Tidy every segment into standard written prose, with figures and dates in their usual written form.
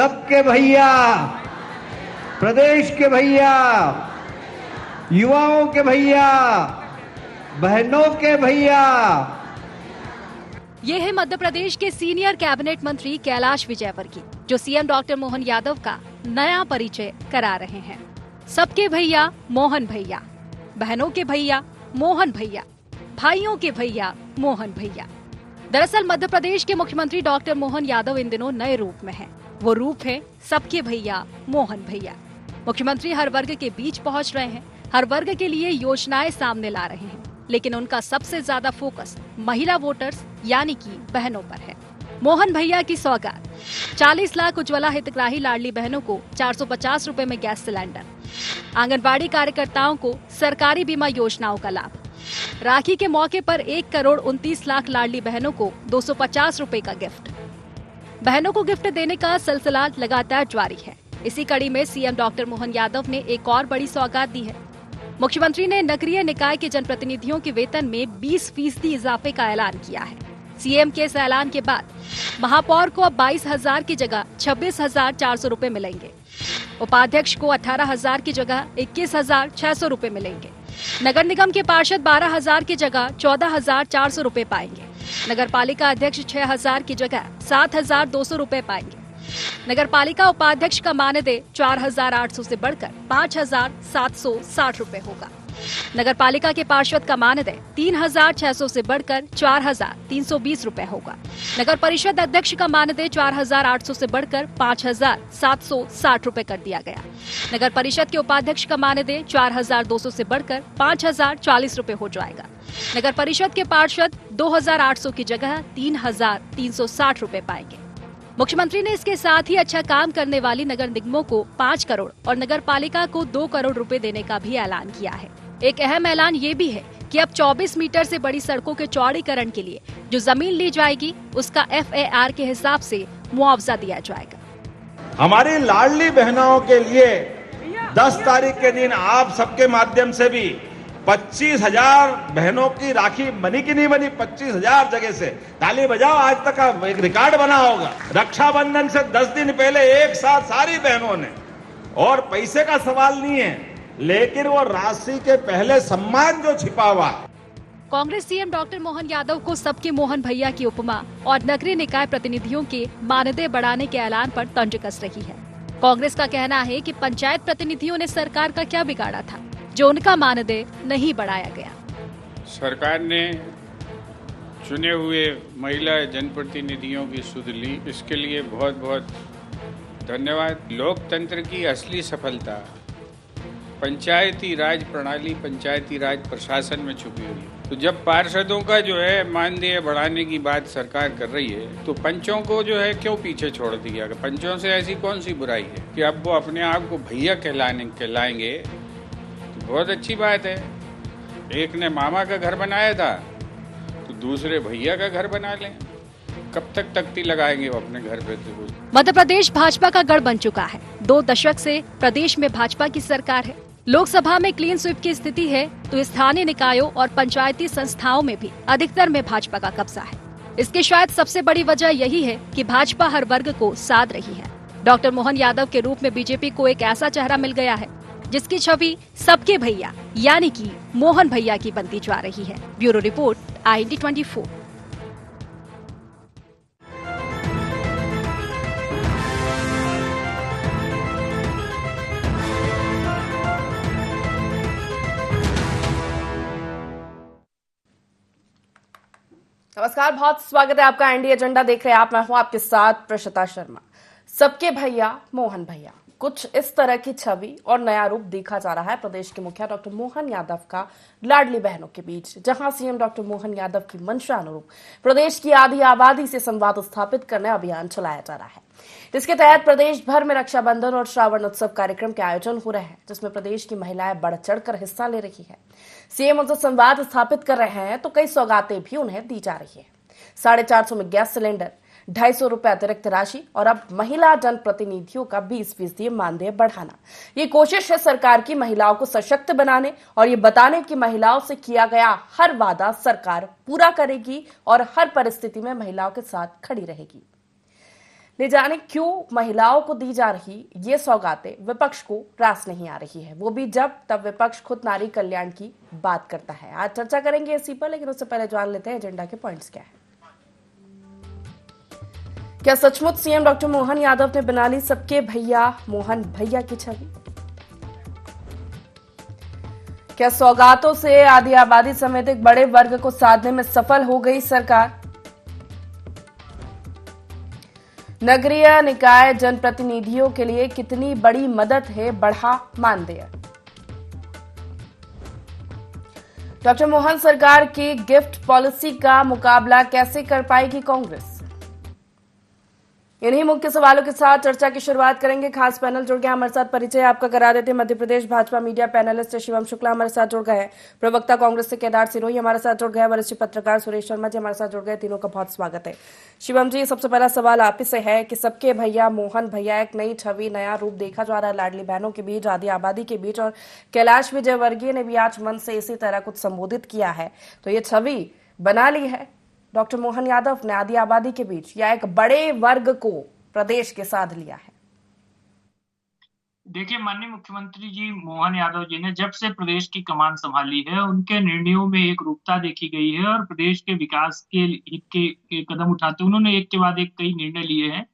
सबके भैया, प्रदेश के भैया, युवाओं के भैया, बहनों के भैया। ये है मध्य प्रदेश के सीनियर कैबिनेट मंत्री कैलाश विजयवर्गीय, जो सीएम डॉक्टर मोहन यादव का नया परिचय करा रहे हैं। सबके भैया मोहन भैया, बहनों के भैया मोहन भैया, भाइयों के भैया मोहन भैया। दरअसल मध्य प्रदेश के मुख्यमंत्री डॉक्टर मोहन यादव इन दिनों नए रूप में हैं। वो रूप है सबके भैया मोहन भैया। मुख्यमंत्री हर वर्ग के बीच पहुंच रहे हैं, हर वर्ग के लिए योजनाएं सामने ला रहे हैं, लेकिन उनका सबसे ज्यादा फोकस महिला वोटर्स यानी कि बहनों पर है। मोहन भैया की सौगात 40 लाख उज्ज्वला हितग्राही लाडली बहनों को 450 रुपए में गैस सिलेंडर, आंगनबाड़ी कार्यकर्ताओं को सरकारी बीमा योजनाओं का लाभ, राखी के मौके पर 1 करोड़ 29 लाख लाडली बहनों को 250 रुपए का गिफ्ट। बहनों को गिफ्ट देने का सिलसिला लगातार जारी है। इसी कड़ी में सीएम डॉक्टर मोहन यादव ने एक और बड़ी सौगात दी है। मुख्यमंत्री ने नगरीय निकाय के जनप्रतिनिधियों के वेतन में 20% इजाफे का ऐलान किया है। सीएम के इस ऐलान के बाद महापौर को अब 22,000 की जगह 26,400 रुपए मिलेंगे। उपाध्यक्ष को 18,000 की जगह 21,600 रुपए मिलेंगे। नगर निगम के पार्षद 12,000 की जगह 14,400 रुपए पाएंगे। नगर पालिका अध्यक्ष 6,000 की जगह 7,200 रुपए पाएंगे। नगर पालिका उपाध्यक्ष का मानदेय 4,800 से बढ़कर 5,760 रुपए होगा। नगर पालिका के पार्षद का मानदेय 3,600 से बढ़कर 4,320 रुपए होगा। नगर परिषद अध्यक्ष का मानदेय 4,800 से बढ़कर 5,760 रुपए कर दिया गया। नगर परिषद के उपाध्यक्ष का मानदेय 4,200 से बढ़कर 5,040 रुपए हो जाएगा। नगर परिषद के पार्षद 2,800 की जगह 3,360 रुपए पाएंगे। मुख्यमंत्री ने इसके साथ ही अच्छा काम करने वाली नगर निगमों को 5 करोड़ और नगर पालिका को 2 करोड़ रुपए देने का भी ऐलान किया है। एक अहम ऐलान ये भी है कि अब 24 मीटर से बड़ी सड़कों के चौड़ीकरण के लिए जो जमीन ली जाएगी उसका FAR के हिसाब से मुआवजा दिया जाएगा। हमारी लाडली बहनों के लिए 10 तारीख के दिन आप सबके माध्यम से भी 25,000 बहनों की राखी बनी कि नहीं बनी? 25,000 जगह से ताली बजाओ। आज तक का एक रिकॉर्ड बना होगा। रक्षाबंधन से 10 दिन पहले एक साथ सारी बहनों ने, और पैसे का सवाल नहीं है, लेकिन वो राशि के पहले सम्मान जो छिपा हुआ है। कांग्रेस सीएम डॉक्टर मोहन यादव को सबके मोहन भैया की उपमा और नगरीय निकाय प्रतिनिधियों के मानदेय बढ़ाने के ऐलान पर तंज कस रही है। कांग्रेस का कहना है कि पंचायत प्रतिनिधियों ने सरकार का क्या बिगाड़ा था जो उनका मानदेय नहीं बढ़ाया गया। सरकार ने चुने हुए महिला जनप्रतिनिधियों की सुध ली, इसके लिए बहुत बहुत धन्यवाद। लोकतंत्र की असली सफलता पंचायती राज प्रणाली, पंचायती राज प्रशासन में छुपी हुई है। तो जब पार्षदों का जो है मानदेय बढ़ाने की बात सरकार कर रही है, तो पंचों को जो है क्यों पीछे छोड़ दिया? पंचों से ऐसी कौन सी बुराई है कि अब वो अपने आप को भैया कहलाएंगे? तो बहुत अच्छी बात है। एक ने मामा का घर बनाया था तो दूसरे भैया का घर बना लें। कब तक तख्ती लगाएंगे वो अपने घर पे? मध्य प्रदेश भाजपा का गढ़ बन चुका है। 2 दशक से प्रदेश में भाजपा की सरकार है। लोकसभा में क्लीन स्वीप की स्थिति है तो स्थानीय निकायों और पंचायती संस्थाओं में भी अधिकतर में भाजपा का कब्जा है। इसकी शायद सबसे बड़ी वजह यही है कि भाजपा हर वर्ग को साध रही है। डॉक्टर मोहन यादव के रूप में बीजेपी को एक ऐसा चेहरा मिल गया है जिसकी छवि सबके भैया यानी कि मोहन भैया की बनती जा रही है। Bureau report, IND24। नमस्कार, बहुत स्वागत है आपका। एनडी एजेंडा देख रहे हैं आप। मैं हूं आपके साथ प्रशिता शर्मा। सबके भैया मोहन भैया, कुछ इस तरह की छवि और नया रूप देखा जा रहा है प्रदेश के मुखिया डॉक्टर मोहन यादव का लाडली बहनों के बीच, जहां सीएम डॉक्टर मोहन यादव की मंशा अनुरूप प्रदेश की आधी आबादी से संवाद स्थापित करने अभियान चलाया जा रहा है। जिसके तहत प्रदेश भर में रक्षाबंधन और श्रावण उत्सव कार्यक्रम के आयोजन हो रहे हैं, जिसमें प्रदेश की महिलाएं बढ़ चढ़कर हिस्सा ले रही है। सीएम उनसे संवाद स्थापित कर रहे हैं तो कई सौगातें भी उन्हें दी जा रही है। 450 में गैस सिलेंडर, 250 रुपए अतिरिक्त राशि और अब महिला जनप्रतिनिधियों का 20% मानदेय बढ़ाना। ये कोशिश है सरकार की महिलाओं को सशक्त बनाने और ये बताने की महिलाओं से किया गया हर वादा सरकार पूरा करेगी और हर परिस्थिति में महिलाओं के साथ खड़ी रहेगी। ले जाने क्यों महिलाओं को दी जा रही ये सौगातें विपक्ष को रास नहीं आ रही है, वो भी जब तब विपक्ष खुद नारी कल्याण की बात करता है। आज चर्चा करेंगे इसी पर, लेकिन उससे पहले जान लेते हैं एजेंडा के पॉइंट्स क्या है। क्या सचमुच सीएम डॉक्टर मोहन यादव ने बना ली सबके भैया मोहन भैया की छवि? क्या सौगातों से आधी आबादी समेत एक बड़े वर्ग को साधने में सफल हो गई सरकार? नगरीय निकाय जनप्रतिनिधियों के लिए कितनी बड़ी मदद है बढ़ा मानदेय? डॉक्टर मोहन सरकार की गिफ्ट पॉलिसी का मुकाबला कैसे कर पाएगी कांग्रेस? इन्हीं मुख्य सवालों के साथ चर्चा की शुरुआत करेंगे। खास पैनल जुड़ गया हमारे साथ, परिचय आपका करा देते हैं। मध्य प्रदेश भाजपा मीडिया पैनलिस्ट शिवम शुक्ला हमारे साथ जुड़ गए, प्रवक्ता कांग्रेस से केदार सिरोही हमारे साथ जुड़ गए, वरिष्ठ पत्रकार सुरेश शर्मा जी हमारे साथ जुड़ गए। तीनों का बहुत स्वागत है। शिवम जी, सबसे पहला सवाल आप ही से है कि सबके भैया मोहन भैया एक नई छवि, नया रूप देखा जा रहा है लाडली बहनों के बीच, आधी आबादी के बीच, और कैलाश विजयवर्गीय ने भी आज मंच से इसी तरह कुछ संबोधित किया है। तो ये छवि बना ली है डॉक्टर मोहन यादव ने आधी आबादी के बीच, या एक बड़े वर्ग को प्रदेश के साथ लिया है? देखिए, माननीय मुख्यमंत्री जी मोहन यादव जी ने जब से प्रदेश की कमान संभाली है, उनके निर्णयों में एक रूपता देखी गई है और प्रदेश के विकास के हित के कदम उठाते उन्होंने एक के बाद एक कई निर्णय लिए हैं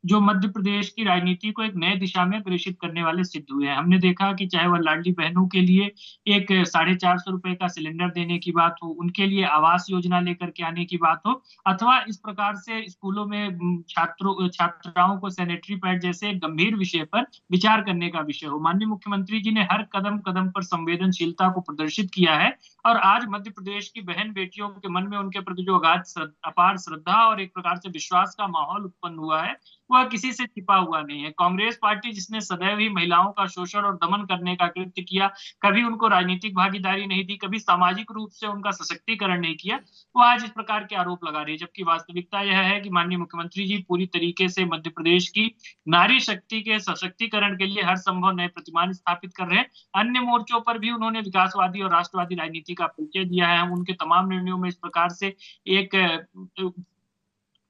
जो मध्य प्रदेश की राजनीति को एक नए दिशा में प्रेषित करने वाले सिद्ध हुए हैं। हमने देखा कि चाहे वह लाडली बहनों के लिए एक 450 रुपए का सिलेंडर देने की बात हो, उनके लिए आवास योजना लेकर के आने की बात हो, अथवा इस प्रकार से स्कूलों में छात्राओं को सैनिटरी पैड जैसे गंभीर विषय पर विचार करने का विषय हो। माननीय मुख्यमंत्री जी ने हर कदम कदम पर संवेदनशीलता को प्रदर्शित किया है और आज मध्य प्रदेश की बहन बेटियों के मन में उनके प्रति जो अपार श्रद्धा और एक प्रकार से विश्वास का माहौल उत्पन्न हुआ है, वह किसी से छिपा हुआ नहीं है। कांग्रेस पार्टी जिसने सदैव ही महिलाओं का शोषण और दमन करने का कृत्य किया, कभी उनको राजनीतिक भागीदारी नहीं दी, कभी सामाजिक रूप से उनका सशक्तिकरण नहीं किया, वो आज इस प्रकार के आरोप लगा रही है। जबकि वास्तविकता यह है कि माननीय मुख्यमंत्री जी पूरी तरीके से मध्य प्रदेश की नारी शक्ति के सशक्तिकरण के लिए हर संभव नए प्रतिमान स्थापित कर रहे हैं। अन्य मोर्चों पर भी उन्होंने विकासवादी और राष्ट्रवादी राजनीति का परिचय दिया है। हम उनके तमाम निर्णयों में इस प्रकार से एक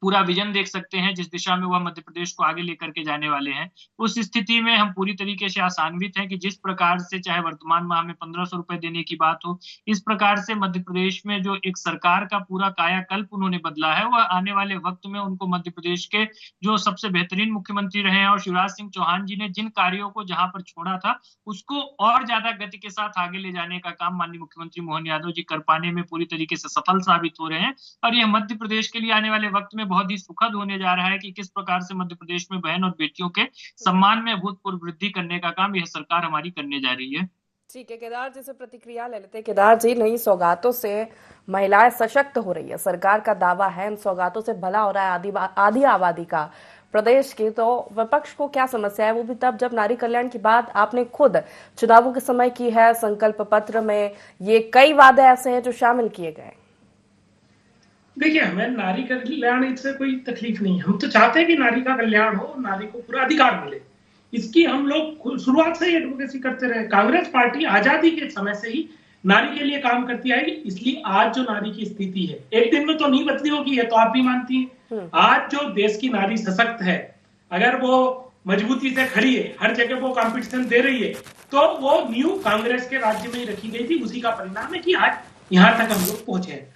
पूरा विजन देख सकते हैं जिस दिशा में वह मध्य प्रदेश को आगे लेकर के जाने वाले हैं। उस स्थिति में हम पूरी तरीके से आशान्वित हैं कि जिस प्रकार से चाहे वर्तमान माह में 1500 रुपए देने की बात हो, इस प्रकार से मध्य प्रदेश में जो एक सरकार का पूरा कायाकल्प उन्होंने बदला है, वह आने वाले वक्त में उनको मध्य प्रदेश के जो सबसे बेहतरीन मुख्यमंत्री रहे हैं और शिवराज सिंह चौहान जी ने जिन कार्यों को जहां पर छोड़ा था उसको और ज्यादा गति के साथ आगे ले जाने का काम माननीय मुख्यमंत्री मोहन यादव जी कर पाने में पूरी तरीके से सफल साबित हो रहे हैं। और यह मध्य प्रदेश के लिए आने वाले वक्त में बहुत ही सुखद होने जा रहा है कि किस प्रकार से मध्य प्रदेश में बहन और बेटियों के सम्मान में अभूतपूर्व वृद्धि करने का काम यह सरकार हमारी करने जा रही है। ठीक है, केदार जी से प्रतिक्रिया ले लेते हैं। केदार जी, नई सौगातों से महिलाएं सशक्त हो रही है, सरकार का दावा है इन सौगातों से भला हो रहा है आधी आबादी का प्रदेश की, तो विपक्ष को क्या समस्या है? वो भी तब जब नारी कल्याण की बात आपने खुद चुनावों के समय की है। संकल्प पत्र में ये कई वादे ऐसे हैं जो शामिल किए गए। देखिए, हमें नारी कल्याण इससे कोई तकलीफ नहीं है। हम तो चाहते हैं कि नारी का कल्याण हो, नारी को पूरा अधिकार मिले। इसकी हम लोग शुरुआत से ही एडवोकेसी करते रहे। कांग्रेस पार्टी आजादी के समय से ही नारी के लिए काम करती आएगी, इसलिए आज जो नारी की स्थिति है एक दिन में तो नहीं बदली होगी, ये तो आप भी मानती हैं। आज जो देश की नारी सशक्त है, अगर वो मजबूती से खड़ी है, हर जगह वो कंपटीशन दे रही है, तो वो न्यू कांग्रेस के राज्य में ही रखी गई थी। उसी का परिणाम है कि आज यहाँ तक हम लोग पहुंचे हैं।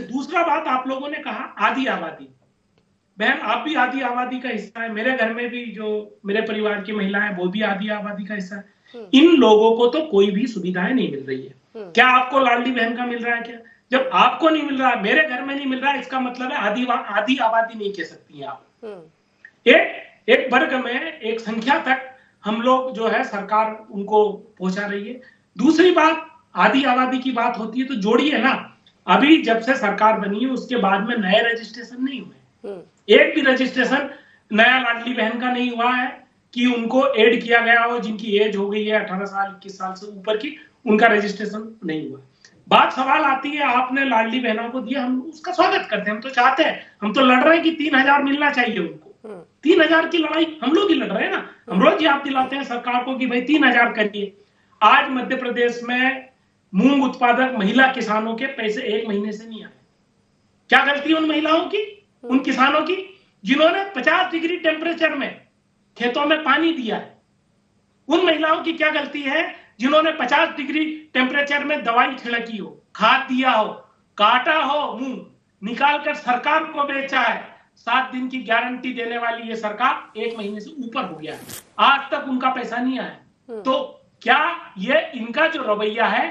दूसरा बात, आप लोगों ने कहा आधी आबादी। बहन, आप भी आधी आबादी का हिस्सा है। मेरे घर में भी जो मेरे परिवार की महिलाएं वो भी आधी आबादी का हिस्सा है। इन लोगों को तो कोई भी सुविधाएं नहीं मिल रही है। क्या आपको लाडली बहन का मिल रहा है? क्या जब आपको नहीं मिल रहा, मेरे घर में नहीं मिल रहा, इसका मतलब है आधी आबादी नहीं कह सकती है आप। एक वर्ग में एक संख्या तक हम लोग जो है सरकार उनको पहुंचा रही है। दूसरी बात, आधी आबादी की बात होती है तो जोड़िए ना, अभी जब से सरकार बनी है उसके बाद में नए रजिस्ट्रेशन नहीं हुए। एक भी रजिस्ट्रेशन नया लाडली बहन का नहीं हुआ है कि उनको ऐड किया गया हो, जिनकी एज हो गई है 18 साल 21 साल से ऊपर की, उनका रजिस्ट्रेशन नहीं हुआ। बात सवाल आती है, आपने लाडली बहनों को दिया, हम उसका स्वागत करते हैं, हम तो चाहते हैं, हम तो लड़ रहे हैं कि 3000 मिलना चाहिए उनको। 3000 की लड़ाई हम लोग ही लड़ रहे हैं ना। हम रोज याद दिलाते हैं सरकार को कि भाई 3000 करिए। आज मध्य प्रदेश में मूंग उत्पादक महिला किसानों के पैसे एक महीने से नहीं आए। क्या गलती है उन महिलाओं की, उन किसानों की? जिन्होंने 50 डिग्री टेम्परेचर में खेतों में पानी दिया है, उन महिलाओं की क्या गलती है जिन्होंने 50 डिग्री टेम्परेचर में दवाई छिड़की हो, खाद दिया हो, काटा हो, मुंह निकाल कर सरकार को बेचा है। 7 दिन की गारंटी देने वाली ये सरकार 1 महीने से ऊपर हो गया है, आज तक उनका पैसा नहीं आया। तो क्या ये इनका जो रवैया है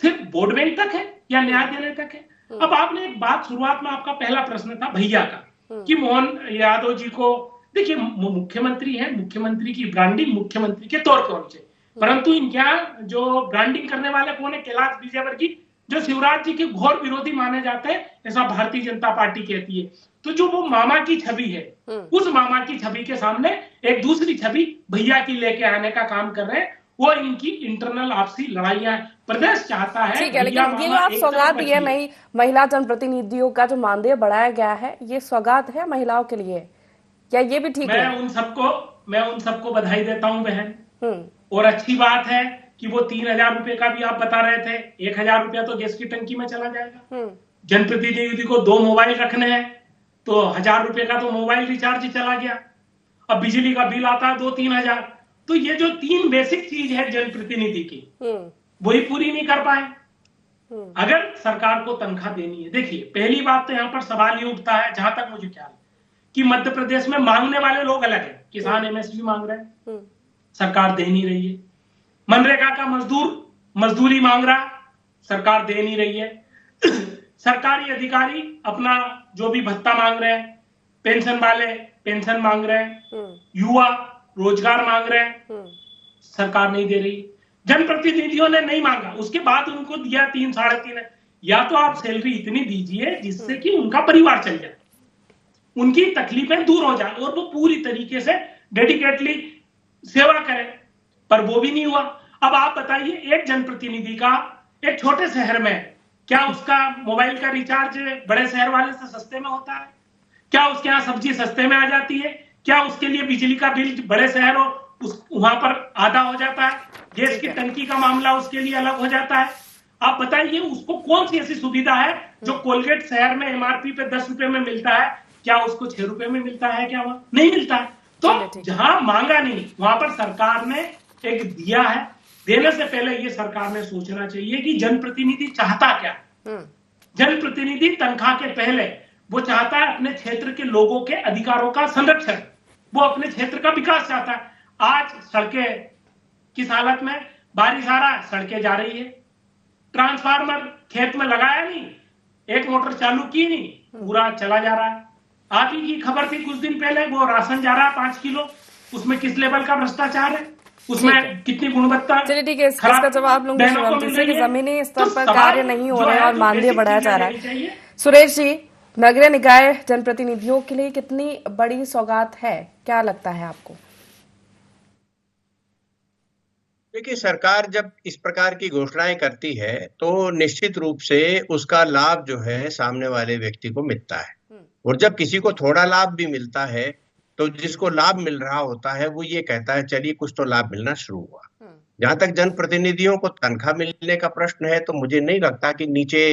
सिर्फ वोट बैंक तक है या न्याय देने तक है? अब आपने एक बात, शुरुआत में आपका पहला प्रश्न था भैया का कि मोहन यादव जी को, देखिए मुख्यमंत्री है, मुख्यमंत्री की ब्रांडिंग मुख्यमंत्री के तौर पर होनी चाहिए, परंतु इनके यहाँ जो ब्रांडिंग करने वाले कौन है? कैलाश विजयवर्गीय, जो शिवराज जी के घोर विरोधी माने जाते हैं, ऐसा भारतीय जनता पार्टी कहती है। तो जो वो मामा की छवि है, उस मामा की छवि के सामने एक दूसरी छवि भैया की लेके आने का काम कर रहे हैं। वो इनकी इंटरनल आपसी लड़ाइयां प्रदेश चाहता है। ठीक है, लेकिन ये जो आप सौगात दिए महिला जनप्रतिनिधियों का जो मानदेय बढ़ाया गया है, ये सौगात है महिलाओं के लिए, क्या ये भी ठीक है? मैं उन सबको बधाई देता हूं बहन, और अच्छी बात है कि वो 3,000 रुपए का भी आप बता रहे थे, 1,000 रुपया तो गैस की टंकी में चला जाएगा। जनप्रतिनिधि को 2 मोबाइल रखने हैं तो 1,000 रुपए का तो मोबाइल रिचार्ज चला गया। अब बिजली का बिल आता है 2-3 हजार। तो ये जो 3 बेसिक चीज है जनप्रतिनिधि की, वही पूरी नहीं कर पाए। अगर सरकार को तनख्वाह देनी है, देखिए पहली बात तो यहाँ पर सवाल ये उठता है, जहां तक मुझे ख्याल है, कि मध्य प्रदेश में मांगने वाले लोग अलग है। किसान एमएसपी मांग रहे हैं, सरकार दे नहीं रही है। मनरेगा का मजदूरी मांग रहा, सरकार दे नहीं रही है। सरकारी अधिकारी अपना जो भी भत्ता मांग रहे हैं, पेंशन वाले पेंशन मांग रहे हैं, युवा रोजगार मांग रहे हैं, सरकार नहीं दे रही। जनप्रतिनिधियों ने नहीं मांगा, उसके बाद उनको दिया 3-3.5। या तो आप सैलरी इतनी दीजिए जिससे कि उनका परिवार चल जाए, उनकी तकलीफें दूर हो जाए और वो पूरी तरीके से डेडिकेटली सेवा करें, पर वो भी नहीं हुआ। अब आप बताइए, एक जनप्रतिनिधि का एक छोटे शहर में क्या उसका मोबाइल का रिचार्ज बड़े शहर वाले से सस्ते में होता है? क्या उसके यहाँ सब्जी सस्ते में आ जाती है? क्या उसके लिए बिजली का बिल बड़े शहर हो वहां पर आधा हो जाता है? गैस की टंकी का मामला उसके लिए अलग हो जाता है। आप बताइए उसको कौन सी ऐसी सुविधा है जो कोलगेट शहर में एमआरपी पे 10 रुपए में मिलता है, क्या उसको 6 रुपए में मिलता है? क्या वहां नहीं मिलता है। तो जहां मांगा नहीं वहां पर सरकार ने एक दिया है। देने से पहले ये सरकार ने सोचना चाहिए कि जनप्रतिनिधि चाहता क्या। जनप्रतिनिधि तनख्वाह के पहले वो चाहता है अपने क्षेत्र के लोगों के अधिकारों का संरक्षण, वो अपने क्षेत्र का विकास चाहता है। आज सड़कें किस हालत में, बारिश आ रहा है सड़कें जा रही है, ट्रांसफार्मर खेत में लगाया नहीं, एक मोटर चालू की नहीं, पूरा चला जा रहा है। आप ही की खबर थी कुछ दिन पहले, वो राशन जा रहा है 5 किलो, उसमें किस लेवल का भ्रष्टाचार है, उसमें कितनी गुणवत्ता। चलिए ठीक है, इसका जवाब लूंगी शिवम से कि जमीनी स्तर पर कार्य नहीं हो रहे हैं और मानदेय बढ़ाया जा रहा है। सुरेश जी, नगरीय निकाय जनप्रतिनिधियों के लिए कितनी बड़ी सौगात है, क्या लगता है आपको? देखिए, सरकार जब इस प्रकार की घोषणाएं करती है तो निश्चित रूप से उसका लाभ जो है सामने वाले व्यक्ति को मिलता है, और जब किसी को थोड़ा लाभ भी मिलता है तो जिसको लाभ मिल रहा होता है वो ये कहता है चलिए कुछ तो लाभ मिलना शुरू हुआ। जहां तक जनप्रतिनिधियों को तनख्वाह मिलने का प्रश्न है, तो मुझे नहीं लगता कि नीचे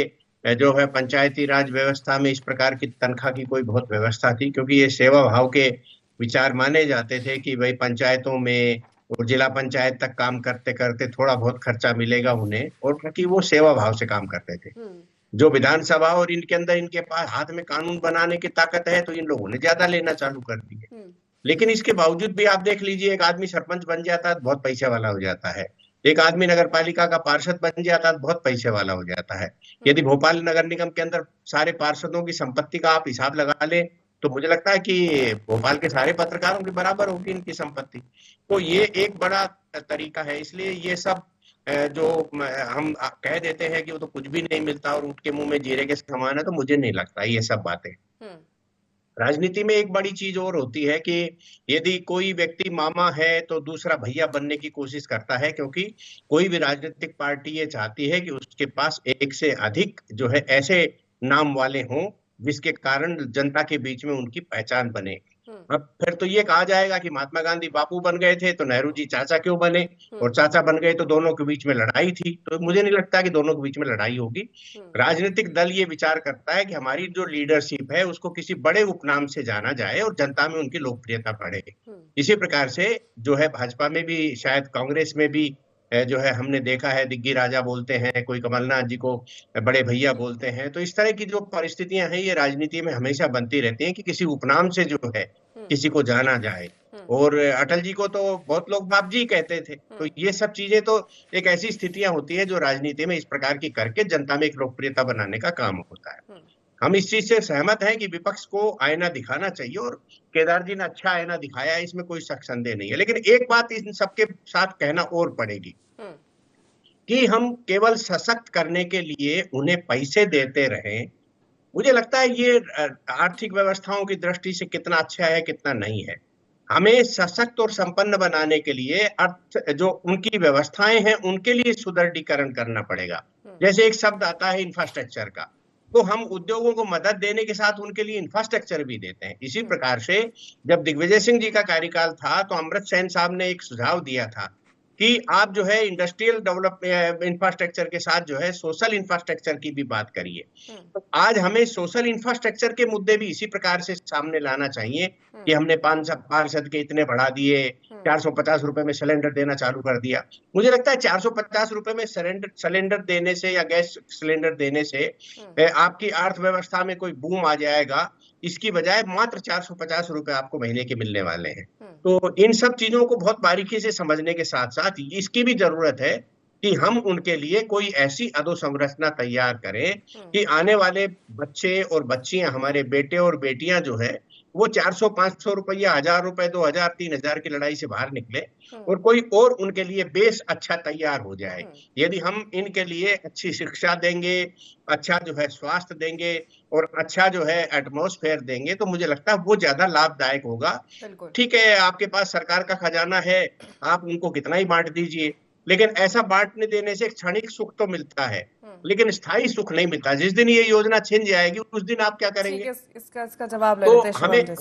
जो है पंचायती राज व्यवस्था में इस प्रकार की तनख्वाह की कोई बहुत व्यवस्था थी, क्योंकि ये सेवा भाव के विचार माने जाते थे कि भाई पंचायतों में और जिला पंचायत तक काम करते करते थोड़ा बहुत खर्चा मिलेगा उन्हें, और क्योंकि वो सेवा भाव से काम करते थे। जो विधानसभा और इनके अंदर इनके पास हाथ में कानून बनाने की ताकत है, तो इन लोगों ने ज्यादा लेना चालू कर दिए। लेकिन इसके बावजूद भी आप देख लीजिए, एक आदमी सरपंच बन जाता है तो बहुत पैसे वाला हो जाता है, एक आदमी नगर पालिका का पार्षद बन जाता है तो बहुत पैसे वाला हो जाता है। यदि भोपाल नगर निगम के अंदर सारे पार्षदों की संपत्ति का आप हिसाब लगा ले तो मुझे लगता है कि भोपाल के सारे पत्रकारों के बराबर होगी इनकी संपत्ति। तो ये एक बड़ा तरीका है। इसलिए ये सब जो हम कह देते हैं कि वो तो कुछ भी नहीं मिलता और ऊँट के मुंह में जीरे के समान है, तो मुझे नहीं लगता ये सब बातें। राजनीति में एक बड़ी चीज और होती है कि यदि कोई व्यक्ति मामा है तो दूसरा भैया बनने की कोशिश करता है, क्योंकि कोई भी राजनीतिक पार्टी ये चाहती है कि उसके पास एक से अधिक जो है ऐसे नाम वाले हों जिसके कारण जनता के बीच में उनकी पहचान बने। अब फिर तो ये कहा जाएगा कि महात्मा गांधी बापू बन गए थे तो नेहरू जी चाचा क्यों बने, और चाचा बन गए तो दोनों के बीच में लड़ाई थी। तो मुझे नहीं लगता कि दोनों के बीच में लड़ाई होगी। राजनीतिक दल ये विचार करता है कि हमारी जो लीडरशिप है उसको किसी बड़े उपनाम से जाना जाए और जनता में उनकी लोकप्रियता बढ़े। इसी प्रकार से जो है भाजपा में भी, शायद कांग्रेस में भी जो है हमने देखा है, दिग्गी राजा बोलते हैं, कोई कमलनाथ जी को बड़े भैया बोलते हैं। तो इस तरह की जो परिस्थितियां हैं ये राजनीति में हमेशा बनती रहती हैं कि किसी उपनाम से जो है किसी को जाना जाए। और अटल जी को तो बहुत लोग बाप जी कहते थे। तो ये सब चीजें तो एक ऐसी स्थितियां होती है जो राजनीति में इस प्रकार की करके जनता में एक लोकप्रियता बनाने का काम होता है। हम इस चीज से सहमत हैं कि विपक्ष को आईना दिखाना चाहिए, और केदार जी ने अच्छा आईना दिखाया है, इसमें कोई शक संदेह नहीं है। लेकिन एक बात इन सबके साथ कहना और पड़ेगी कि हम केवल सशक्त करने के लिए उन्हें पैसे देते रहें, मुझे लगता है ये आर्थिक व्यवस्थाओं की दृष्टि से कितना अच्छा है कितना नहीं है। हमें सशक्त और संपन्न बनाने के लिए जो उनकी व्यवस्थाएं हैं उनके लिए सुदृढ़ीकरण करना पड़ेगा। जैसे एक शब्द आता है इंफ्रास्ट्रक्चर का, तो हम उद्योगों को मदद देने के साथ उनके लिए इंफ्रास्ट्रक्चर भी देते हैं। इसी प्रकार से जब दिग्विजय सिंह जी का कार्यकाल था तो अमृत सेन साहब ने एक सुझाव दिया था कि आप जो है इंडस्ट्रियल डेवलपमेंट इंफ्रास्ट्रक्चर के साथ जो है सोशल इंफ्रास्ट्रक्चर की भी बात करिए। तो आज हमें सोशल इंफ्रास्ट्रक्चर के मुद्दे भी इसी प्रकार से सामने लाना चाहिए कि हमने 500 के इतने बढ़ा दिए, 450 रुपए में सिलेंडर देना चालू कर दिया। मुझे लगता है 450 रुपए में सिलेंडर देने से या गैस सिलेंडर देने से आपकी अर्थव्यवस्था में कोई बूम आ जाएगा, इसकी बजाय मात्र 450 रुपए आपको महीने के मिलने वाले हैं। तो इन सब चीजों को बहुत बारीकी से समझने के साथ साथ इसकी भी जरूरत है कि हम उनके लिए कोई ऐसी अधोसंरचना तैयार करें कि आने वाले बच्चे और बच्चियां, हमारे बेटे और बेटियां जो है वो 400-500 रुपया, 1000 रुपए, 2000, 3000 की लड़ाई से बाहर निकले और कोई और उनके लिए बेस अच्छा तैयार हो जाए। यदि हम इनके लिए अच्छी शिक्षा देंगे, अच्छा जो है स्वास्थ्य देंगे और अच्छा जो है एटमॉस्फेयर देंगे तो मुझे लगता है वो ज्यादा लाभदायक होगा। ठीक है, आपके पास सरकार का खजाना है, आप उनको कितना ही बांट दीजिए, लेकिन ऐसा बांटने देने से क्षणिक सुख तो मिलता है लेकिन स्थायी सुख नहीं मिलता। जिस दिन ये योजना छिन जाएगी उस दिन आप क्या करेंगे? इसका जवाब ले तो लेते हैं।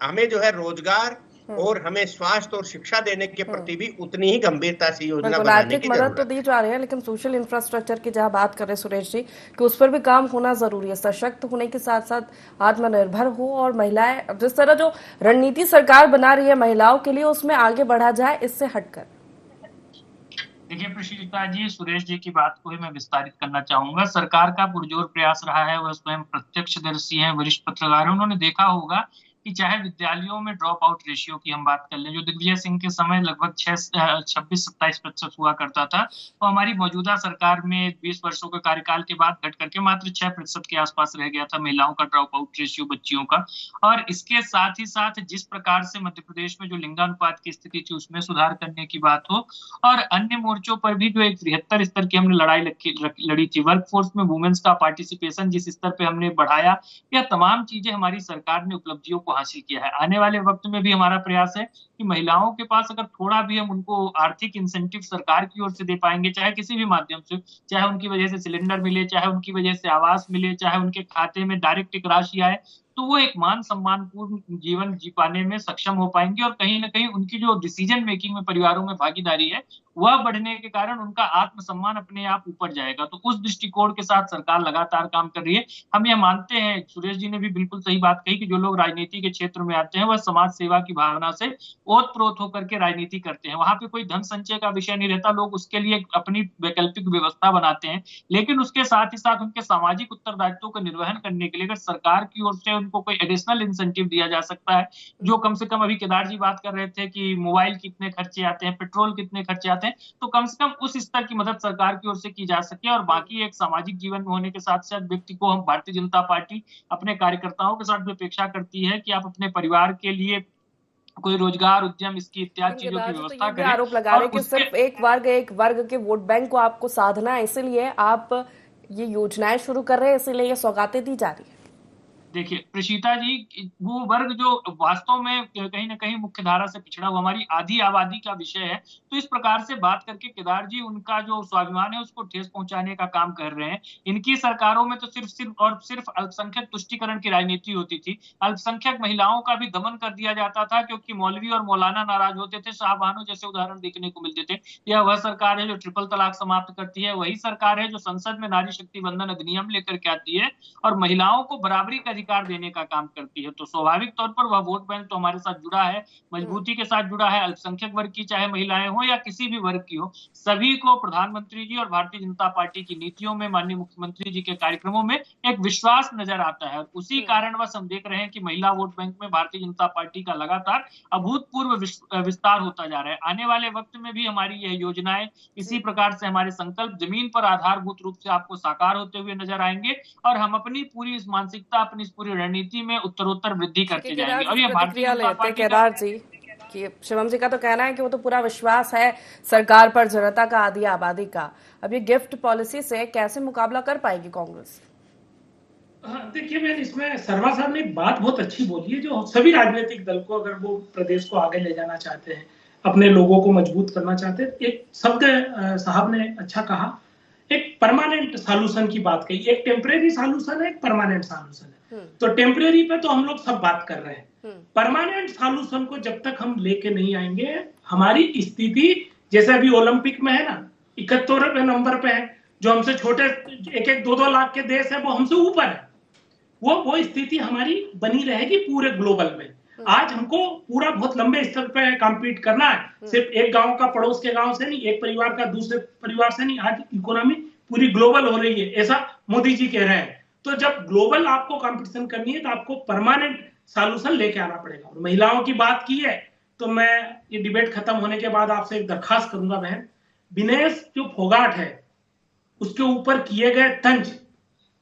हमें जो है रोजगार और हमें स्वास्थ्य और शिक्षा देने के प्रति भी उतनी ही गंभीरता से योजना बनाने की मदद तो दी जा रही है, लेकिन सोशल इंफ्रास्ट्रक्चर की जहां बात कर रहे हैं सुरेश जी कि उस पर भी काम होना जरूरी है। सशक्त होने के साथ साथ आत्मनिर्भर हो और महिलाएं जिस तरह जो रणनीति सरकार बना रही है महिलाओं के लिए उसमें आगे बढ़ा जाए, इससे हटकर। देखिए प्रशीलिता जी, सुरेश जी की बात को ही मैं विस्तारित करना चाहूंगा। सरकार का पुरजोर प्रयास रहा है, वह स्वयं प्रत्यक्षदर्शी हैं, वरिष्ठ पत्रकार हैं। उन्होंने देखा होगा कि चाहे विद्यालयों में ड्रॉप आउट रेशियो की हम बात कर लें, जो दिग्विजय सिंह के समय लगभग 26-27% हुआ करता था, तो हमारी मौजूदा सरकार में 20 वर्षों के कार्यकाल के बाद घट करके मात्र 6% के आसपास रह गया था महिलाओं का ड्रॉप आउट रेशियो बच्चियों का। और इसके साथ ही साथ जिस प्रकार से मध्य प्रदेश में जो लिंगानुपात की स्थिति थी उसमें सुधार करने की बात हो और अन्य मोर्चों पर भी जो एक 73 स्तर की हमने लड़ाई लड़ी थी, वर्कफोर्स में वुमेन्स का पार्टिसिपेशन जिस स्तर पे हमने बढ़ाया, यह तमाम चीजें हमारी सरकार ने उपलब्धियों को हासिल किया है। आने वाले वक्त में भी हमारा प्रयास है कि महिलाओं के पास अगर थोड़ा भी हम उनको आर्थिक इंसेंटिव सरकार की ओर से दे पाएंगे, चाहे किसी भी माध्यम से, चाहे उनकी वजह से सिलेंडर मिले, चाहे उनकी वजह से आवास मिले, चाहे उनके खाते में डायरेक्ट एक राशि आए, तो वो एक मान सम्मानपूर्ण जीवन जी पाने में सक्षम हो पाएंगे और कहीं ना कहीं उनकी जो डिसीजन मेकिंग में परिवारों में भागीदारी है वह बढ़ने के कारण उनका आत्मसम्मान अपने आप ऊपर जाएगा। तो उस दृष्टिकोण के साथ सरकार लगातार काम कर रही है। हम ये मानते हैं, सुरेश जी ने भी बिल्कुल सही बात कही कि जो लोग राजनीति के क्षेत्र में आते हैं वह समाज सेवा की भावना से ओतप्रोत होकर के राजनीति करते हैं। वहां पे कोई धन संचय का विषय नहीं रहता, लोग उसके लिए अपनी वैकल्पिक व्यवस्था बनाते हैं, लेकिन उसके साथ ही साथ उनके सामाजिक उत्तरदायित्वों का निर्वहन करने के लिए अगर सरकार की ओर से उनको कोई एडिशनल इंसेंटिव दिया जा सकता है, जो कम से कम अभी केदार जी बात कर रहे थे कि मोबाइल कितने खर्चे आते हैं, पेट्रोल कितने खर्चे आते हैं, तो कम से कम उस स्तर की मदद सरकार की ओर से की जा सके। और बाकी एक सामाजिक जीवन में होने के साथ साथ व्यक्ति को, हम भारतीय जनता पार्टी अपने कार्यकर्ताओं के साथ भी अपेक्षा करती है कि आप अपने परिवार के लिए कोई रोजगार, उद्यम, इसकी इत्यादि चीजों की व्यवस्था करें। आरोप लगा रहे कि सिर्फ एक वर्ग के वोट बैंक को आपको साधना है, इसीलिए आप ये योजनाएं शुरू कर रहे हैं, इसीलिए ये सौगातें दी जा रही है। देखिए प्रशीता जी, वो वर्ग जो वास्तव में कहीं ना कहीं मुख्य धारा से पिछड़ा हुआ, हमारी आधी आबादी का विषय है, तो इस प्रकार से बात करके केदार जी उनका जो स्वाभिमान है उसको ठेस पहुंचाने का काम कर रहे हैं। इनकी सरकारों में तो सिर्फ अल्पसंख्यक तुष्टीकरण की राजनीति होती थी। अल्पसंख्यक महिलाओं का भी दमन कर दिया जाता था क्योंकि मौलवी और मौलाना नाराज होते थे। शाहबानो जैसे उदाहरण देखने को मिलते थे। यह वह सरकार है जो ट्रिपल तलाक समाप्त करती है, वही सरकार है जो संसद में नारी शक्ति बंधन अधिनियम लेकर के आती है और महिलाओं को बराबरी का अधिकार देने का काम करती है। तो स्वाभाविक तौर पर वह वोट बैंक तो हमारे साथ जुड़ा है, मजबूती के साथ जुड़ा है। अल्पसंख्यक वर्ग की चाहे महिलाएं हो या किसी भी वर्ग की हो, सभी को प्रधानमंत्री जी और भारतीय जनता पार्टी की नीतियों में, माननीय मुख्यमंत्री जी के कार्यक्रमों में एक विश्वास नजर आता है। उसी कारणवश हम देख रहे हैं कि महिला वोट बैंक में भारतीय जनता पार्टी का लगातार अभूतपूर्व विस्तार होता जा रहा है। आने वाले वक्त में भी हमारी यह योजनाएं, इसी प्रकार से हमारे संकल्प जमीन पर आधारभूत रूप से आपको साकार होते हुए नजर आएंगे और हम अपनी पूरी इस मानसिकता, अपनी इस पूरी रणनीति में उत्तरोत्तर वृद्धि करते जाएंगे। और ये भारतीय जनता पार्टी केदार जी कि शिवम जी का तो कहना है कि वो तो पूरा विश्वास है सरकार पर, जनता का, आधी आबादी का। अब ये गिफ्ट पॉलिसी से कैसे मुकाबला कर पाएगी कांग्रेस? देखिए मैम, इसमें शर्मा साहब ने बात बहुत अच्छी बोली है, जो सभी राजनीतिक दल को, अगर वो प्रदेश को आगे ले जाना चाहते हैं, अपने लोगों को मजबूत करना चाहते हैं, एक शब्द साहब ने अच्छा कहा, एक परमानेंट सॉल्यूशन की बात कही। एक टेम्परेरी सॉल्यूशन है, एक परमानेंट सॉल्यूशन है। तो टेम्परेरी पे तो हम लोग सब बात कर रहे हैं, परमानेंट सॉल्यूशन को जब तक हम लेके नहीं आएंगे, हमारी स्थिति जैसे अभी ओलंपिक में है ना, 71वें नंबर पे है, जो हमसे छोटे 1-2 लाख के देश है वो हमसे ऊपर है, वो स्थिति हमारी बनी रहेगी पूरे ग्लोबल में। आज हमको पूरा बहुत लंबे स्तर पे कॉम्पीट करना है, सिर्फ एक गांव का पड़ोस के गांव से नहीं, एक परिवार का दूसरे परिवार से नहीं। आज इकोनॉमी पूरी ग्लोबल हो रही है, ऐसा मोदी जी कह रहे हैं। तो जब ग्लोबल आपको कंपटीशन करनी है तो आपको परमानेंट सॉल्यूशन लेके आना पड़ेगा। और महिलाओं की बात की है तो मैं ये डिबेट खत्म होने के बाद आपसे एक दरखास्त करूंगा बहन, विनेश जो फोगाट है उसके ऊपर किए गए तंज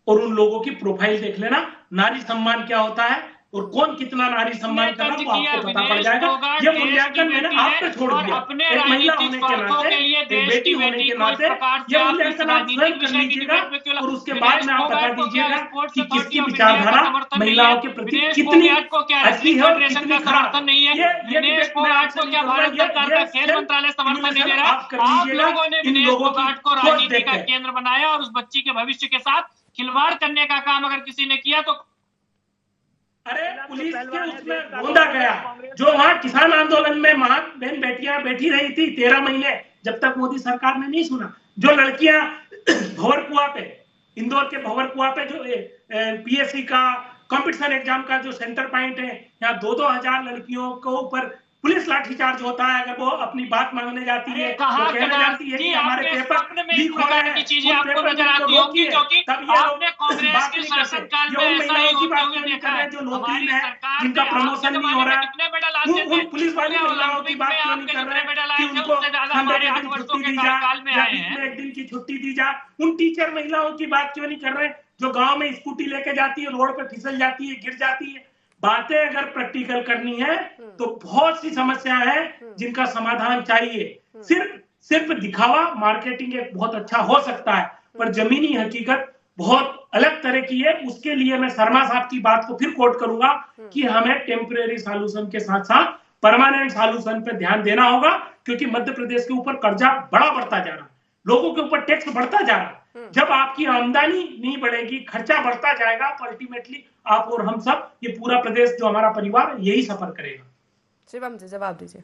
और उन लोगों की प्रोफाइल देख लेना, नारी सम्मान क्या होता है और कौन कितना नारी सम्मान कर रहा है वो आपको पता पड़ जाएगा। ये मूल्यांकन मैंने आप पे छोड़ दिया, एक महिला होने के नाते, एक बेटी होने के नाते ये मूल्यांकन आप स्वयं कर लीजिएगा और उसके बाद में आप बता दीजिएगा कि किसकी विचारधारा महिलाओं के प्रति कितनी अच्छी है और कितनी खराब नहीं है। ये डिबेट में आपको क्या भारत सरकार का खेल मंत्रालय समर्थन नहीं दे रहा है? आप लोगों ने इन लोगों को राजनीति का केंद्र बनाया और उस बच्ची के भविष्य के साथ खिलवाड़ करने का काम अगर किसी ने किया तो अरे पुलिस के उसमें ढूंढा गया, जो वहां किसान आंदोलन में मां बहन बेटियां बैठी रही थी 13 महीने, जब तक मोदी सरकार ने नहीं सुना। जो लड़कियां भंवरकुआ पे, इंदौर के भंवरकुआ पे जो पीएससी का कंपटीशन एग्जाम का जो सेंटर पॉइंट है, यहाँ 2-2 हजार लड़कियों को ऊपर पुलिस लाठीचार्ज होता है अगर वो अपनी बात मांगने जाती है, तो कहने जाती है कि हमारे पेपर लीक हो रहे हैं, चीजें आपको नजर आती होंगी क्योंकि आपने कांग्रेस के शासनकाल में ऐसा ही होते हुए देखा है। जो नौकरी है जिनका प्रमोशन नहीं हो रहा है, उन पुलिस वाली महिलाओं की बात क्यों नहीं कर रहे हैं कि उनको 15 दिन छुट्टी दी जाए या बीच में 1 दिन की छुट्टी दी जाए? उन टीचर महिलाओं की बात क्यों नहीं कर रहे जो गाँव में स्कूटी लेके जाती है, रोड पे फिसल जाती है, गिर जाती है? बातें अगर प्रैक्टिकल करनी है तो बहुत सी समस्याएं हैं जिनका समाधान चाहिए। सिर्फ दिखावा, मार्केटिंग एक बहुत अच्छा हो सकता है, पर जमीनी हकीकत बहुत अलग तरह की है। उसके लिए मैं शर्मा साहब की बात को फिर कोट करूंगा कि हमें टेम्परेरी सॉल्यूशन के साथ साथ परमानेंट सॉल्यूशन पे ध्यान देना होगा, क्योंकि मध्य प्रदेश के ऊपर कर्जा बढ़ता जा रहा है, लोगों के ऊपर टैक्स बढ़ता जा रहा है। जब आपकी आमदनी नहीं बढ़ेगी, खर्चा बढ़ता जाएगा, तो अल्टीमेटली आप और हम सब, ये पूरा प्रदेश जो हमारा परिवार, यही सफर करेगा। शिवम जी जवाब दीजिए।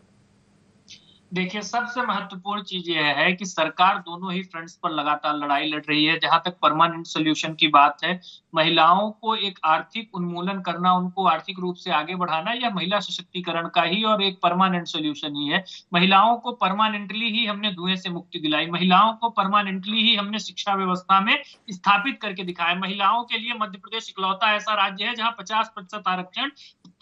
देखिए, सबसे महत्वपूर्ण चीज यह है कि सरकार दोनों ही फ्रंट्स पर लगातार लड़ाई लड़ रही है। जहां तक परमानेंट सोल्यूशन की बात है, महिलाओं को एक आर्थिक उन्मूलन करना, उनको आर्थिक रूप से आगे बढ़ाना, यह महिला सशक्तिकरण का ही और एक परमानेंट सोल्यूशन ही है। महिलाओं को परमानेंटली ही हमने धुएं से मुक्ति दिलाई, महिलाओं को परमानेंटली ही हमने शिक्षा व्यवस्था में स्थापित करके दिखाया। महिलाओं के लिए मध्य प्रदेश इकलौता ऐसा राज्य है जहाँ 50% आरक्षण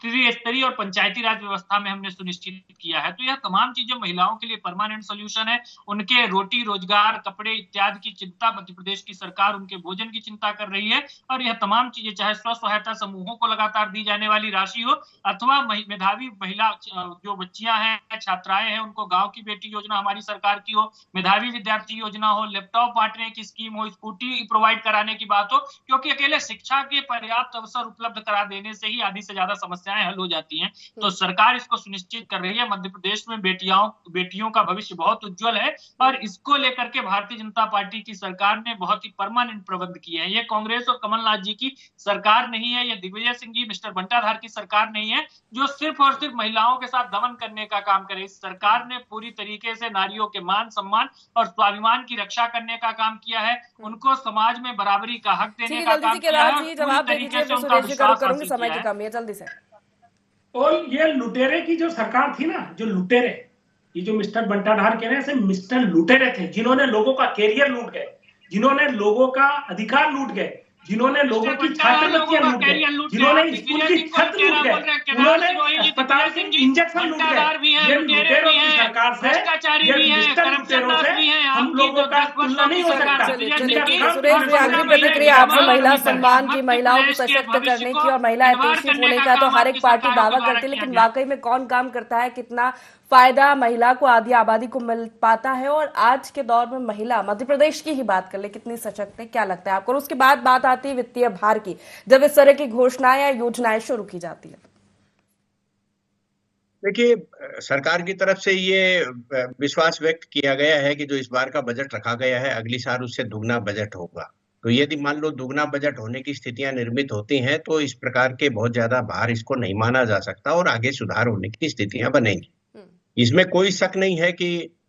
त्रिस्तरीय और पंचायती राज व्यवस्था में हमने सुनिश्चित किया है। तो यह तमाम चीजें महिलाओं के लिए परमानेंट सोल्यूशन है। उनके रोटी रोजगार कपड़े इत्यादि की चिंता मध्य प्रदेश की सरकार उनके भोजन की चिंता कर रही है। और यह तमाम चीजें चाहे स्व सहायता समूहों को लगातार दी जाने वाली राशि हो अथवा मेधावी महिला जो बच्चियां हैं छात्राएं हैं उनको गांव की बेटी योजना हमारी सरकार की हो, मेधावी विद्यार्थी योजना हो, लैपटॉप बांटने की स्कीम हो, स्कूटी प्रोवाइड कराने की बात हो, क्योंकि अकेले शिक्षा के पर्याप्त अवसर उपलब्ध करा देने से ही आधी से ज्यादा समस्याएं हल हो जाती हैं। तो सरकार इसको सुनिश्चित कर रही है। मध्य प्रदेश में बेटियों का भविष्य बहुत उज्जवल है और इसको लेकर के भारतीय जनता पार्टी की सरकार ने बहुत ही परमानेंट प्रबंध किए हैं। ये कांग्रेस और कमलनाथ जी की सरकार नहीं है, ये दिग्विजय सिंह जी मिस्टर बंटाधार की सरकार नहीं है जो सिर्फ और सिर्फ महिलाओं के साथ दमन करने का काम करे। इस सरकार ने पूरी तरीके से नारियों के मान सम्मान और स्वाभिमान की रक्षा करने का काम किया है, उनको समाज में बराबरी का हक देने का काम किया है। जवाब दे दीजिए, सुरेश जी करूंगी, समय की कमी है, जल्दी से। और ये लुटेरे की जो सरकार थी ना, जो लुटेरे, ये जो मिस्टर बंटाधार कह रहे हैं, मिस्टर लुटेरे थे जिन्होंने लोगों का कैरियर लूट गए, जिन्होंने लोगों का अधिकार लूट गए, जिन्होंने लोगों की छात्रवृत्तियां लूट गए, जिन्होंने स्कूल की छत लूट गए, उन्होंने अस्पताल के इंजेक्शन लूट गए। ये लुटेरों की सरकार से, ये मिस्टर लुटेरों से हम लोगों का तुलना नहीं हो सकता। सुरेश जी, आखिरी प्रतिक्रिया आपसे महिला सम्मान की, महिलाओं को सशक्त करने की और महिला ऐतिहासिक होने का तो हर एक पार्टी दावा करती है, लेकिन वाकई में कौन काम करता है, कितना फायदा महिला को आधी आबादी को मिल पाता है और आज के दौर में महिला, मध्य प्रदेश की ही बात कर ले, कितनी सशक्त है, क्या लगता है आपको? और उसके बाद बात आती है वित्तीय भार की, जब इस तरह की घोषणाएं या योजनाएं शुरू की जाती है। देखिए, सरकार की तरफ से ये विश्वास व्यक्त किया गया है कि जो इस बार का बजट रखा गया है अगली साल उससे दुगना बजट होगा। तो यदि मान लो दुगना बजट होने की स्थितियां निर्मित होती हैं तो इस प्रकार के बहुत ज्यादा भार इसको नहीं माना जा सकता और आगे सुधार होने की स्थितियां बनेंगी। इसमें कोई शक नहीं है कि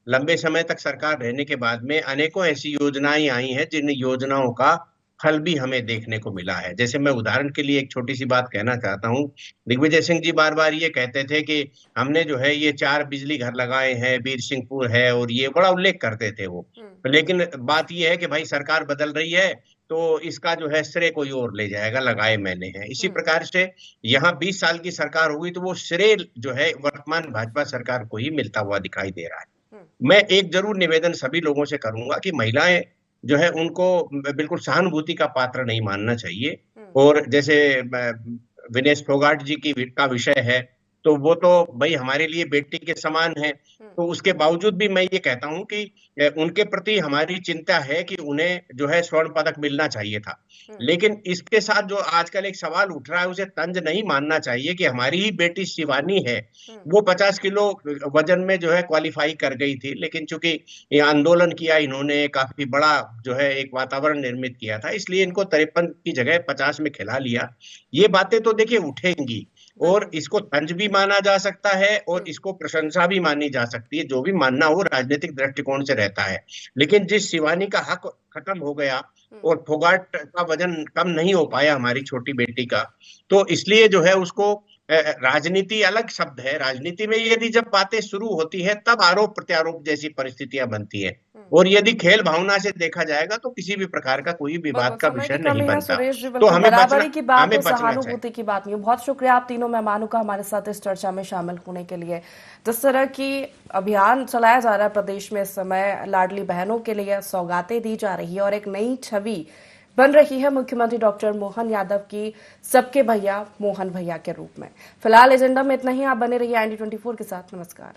लंबे समय तक सरकार रहने के बाद में अनेकों ऐसी योजनाएं आई हैं जिन योजनाओं का फल भी हमें देखने को मिला है। जैसे मैं उदाहरण के लिए एक छोटी सी बात कहना चाहता हूँ। दिग्विजय सिंह जी बार बार ये कहते थे कि हमने जो है ये 4 बिजली घर लगाए हैं, बीर सिंहपुर है, और ये बड़ा उल्लेख करते थे वो। लेकिन बात ये है कि भाई सरकार बदल रही है तो इसका जो है श्रेय कोई और ले जाएगा, लगाए मैंने हैं। इसी प्रकार से यहाँ 20 साल की सरकार होगी तो वो श्रेय जो है वर्तमान भाजपा सरकार को ही मिलता हुआ दिखाई दे रहा है। मैं एक जरूर निवेदन सभी लोगों से करूंगा कि महिलाएं जो है उनको बिल्कुल सहानुभूति का पात्र नहीं मानना चाहिए। और जैसे विनेश फोगाट जी का विषय है तो वो तो भाई हमारे लिए बेटी के समान है, तो उसके बावजूद भी मैं ये कहता हूं कि उनके प्रति हमारी चिंता है कि उन्हें जो है स्वर्ण पदक मिलना चाहिए था। लेकिन इसके साथ जो आजकल एक सवाल उठ रहा है उसे तंज नहीं मानना चाहिए कि हमारी ही बेटी शिवानी है, वो 50 किलो वजन में जो है क्वालिफाई कर गई थी, लेकिन चूंकि ये आंदोलन किया इन्होंने, काफी बड़ा जो है एक वातावरण निर्मित किया था, इसलिए इनको 53 की जगह 50 में खिला लिया। ये बातें तो देखिए उठेंगी और इसको तंज भी माना जा सकता है और इसको प्रशंसा भी मानी जा सकती है, जो भी मानना हो राजनीतिक दृष्टिकोण से रहता है। लेकिन जिस शिवानी का हक खत्म हो गया और फोगाट का वजन कम नहीं हो पाया हमारी छोटी बेटी का, तो इसलिए जो है उसको राजनीति अलग शब्द है। राजनीति में यदि जब बातें शुरू होती है तब आरोप प्रत्यारोप जैसी परिस्थितियां बनती है, और यदि खेल भावना से देखा जाएगा तो किसी भी प्रकार का कोई विवाद का विषय नहीं बनता। तो हमें बराबरी की बात और सहानुभूति की बात नहीं। बहुत शुक्रिया आप तीनों मेहमानों का हमारे साथ इस चर्चा में शामिल होने के लिए। जिस तरह की अभियान चलाया जा रहा है प्रदेश में इस समय, लाडली बहनों के लिए सौगातें दी जा रही है और एक नई छवि बन रही है मुख्यमंत्री डॉक्टर मोहन यादव की सबके भैया मोहन भैया के रूप में। फिलहाल एजेंडा में इतना ही। आप बने रहिए IND24 के साथ। नमस्कार।